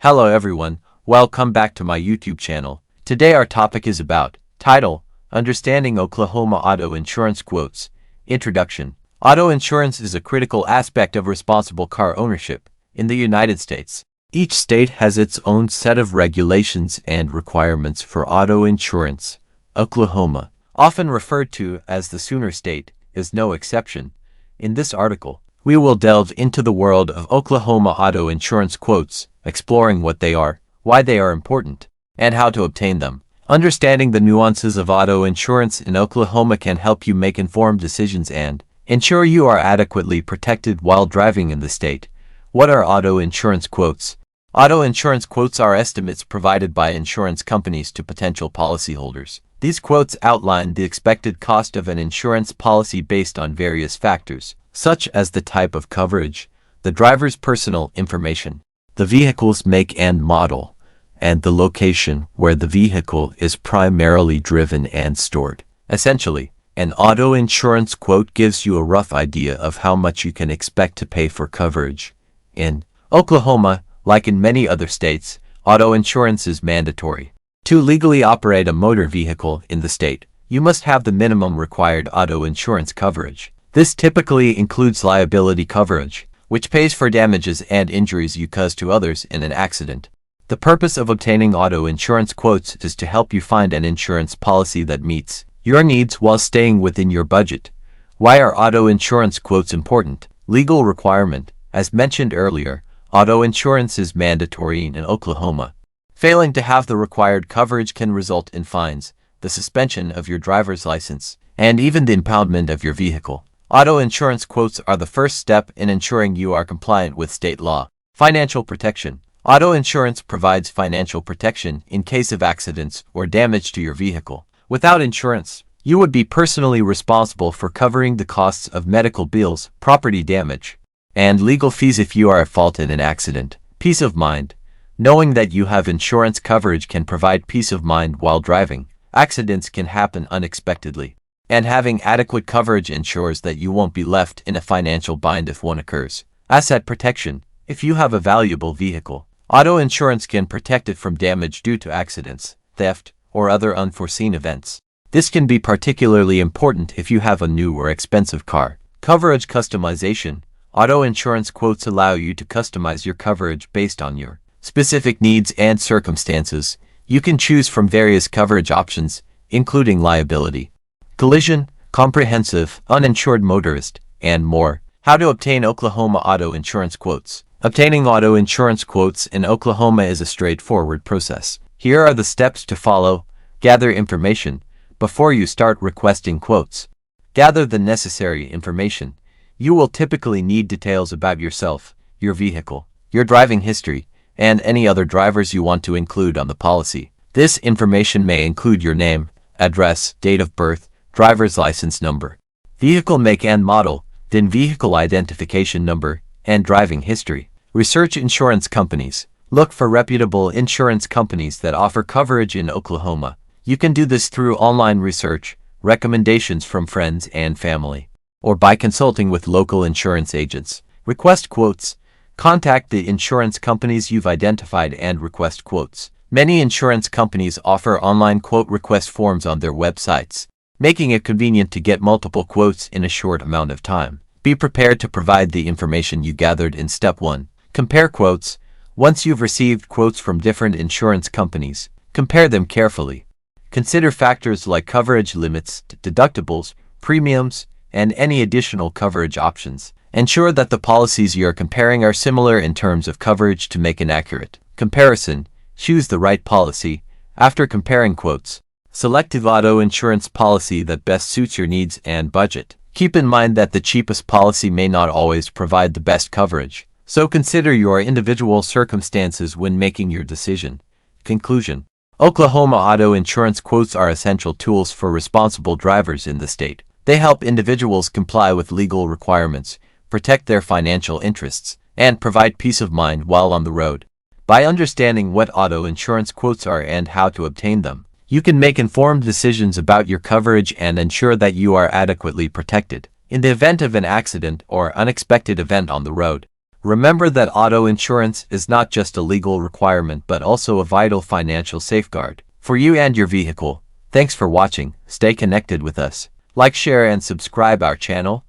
Hello everyone, welcome back to my YouTube channel. Today our topic is about title, Understanding Oklahoma Auto Insurance Quotes. Introduction. Auto insurance is a critical aspect of responsible car ownership in the United States. Each state has its own set of regulations and requirements for auto insurance. Oklahoma, often referred to as the Sooner State, is no exception. In this article, we will delve into the world of Oklahoma auto insurance quotes, exploring what they are, why they are important, and how to obtain them. Understanding the nuances of auto insurance in Oklahoma can help you make informed decisions and ensure you are adequately protected while driving in the state. What are auto insurance quotes? Auto insurance quotes are estimates provided by insurance companies to potential policyholders. These quotes outline the expected cost of an insurance policy based on various factors, such as the type of coverage, the driver's personal information, the vehicle's make and model, and the location where the vehicle is primarily driven and stored. Essentially, an auto insurance quote gives you a rough idea of how much you can expect to pay for coverage. In Oklahoma, like in many other states, auto insurance is mandatory. To legally operate a motor vehicle in the state, you must have the minimum required auto insurance coverage. This typically includes liability coverage, which pays for damages and injuries you cause to others in an accident. The purpose of obtaining auto insurance quotes is to help you find an insurance policy that meets your needs while staying within your budget. Why are auto insurance quotes important? Legal requirement. As mentioned earlier, auto insurance is mandatory in Oklahoma. Failing to have the required coverage can result in fines, the suspension of your driver's license, and even the impoundment of your vehicle. Auto insurance quotes are the first step in ensuring you are compliant with state law. Financial protection. Auto insurance provides financial protection in case of accidents or damage to your vehicle. Without insurance, you would be personally responsible for covering the costs of medical bills, property damage, and legal fees if you are at fault in an accident. Peace of mind. Knowing that you have insurance coverage can provide peace of mind while driving. Accidents can happen unexpectedly, and having adequate coverage ensures that you won't be left in a financial bind if one occurs. Asset protection. If you have a valuable vehicle, auto insurance can protect it from damage due to accidents, theft, or other unforeseen events. This can be particularly important if you have a new or expensive car. Coverage customization. Auto insurance quotes allow you to customize your coverage based on your specific needs and circumstances. You can choose from various coverage options, including liability, collision, comprehensive, uninsured motorist, and more. How to obtain Oklahoma auto insurance quotes. Obtaining auto insurance quotes in Oklahoma is a straightforward process. Here are the steps to follow. Gather information. Before you start requesting quotes, gather the necessary information. You will typically need details about yourself, your vehicle, your driving history, and any other drivers you want to include on the policy. This information may include your name, address, date of birth, driver's license number, vehicle make and model, then vehicle identification number, and driving history. Research insurance companies. Look for reputable insurance companies that offer coverage in Oklahoma. You can do this through online research, recommendations from friends and family, or by consulting with local insurance agents. Request quotes. Contact the insurance companies you've identified and request quotes. Many insurance companies offer online quote request forms on their websites, making it convenient to get multiple quotes in a short amount of time. Be prepared to provide the information you gathered in Step 1. Compare quotes. Once you've received quotes from different insurance companies, compare them carefully. Consider factors like coverage limits, deductibles, premiums, and any additional coverage options. Ensure that the policies you are comparing are similar in terms of coverage to make an accurate comparison. Choose the right policy. After comparing quotes, select the auto insurance policy that best suits your needs and budget. Keep in mind that the cheapest policy may not always provide the best coverage, so consider your individual circumstances when making your decision. Conclusion. Oklahoma auto insurance quotes are essential tools for responsible drivers in the state. They help individuals comply with legal requirements, protect their financial interests, and provide peace of mind while on the road. By understanding what auto insurance quotes are and how to obtain them, you can make informed decisions about your coverage and ensure that you are adequately protected in the event of an accident or unexpected event on the road. Remember that auto insurance is not just a legal requirement but also a vital financial safeguard for you and your vehicle. Thanks for watching. Stay connected with us. Like, share, and subscribe our channel.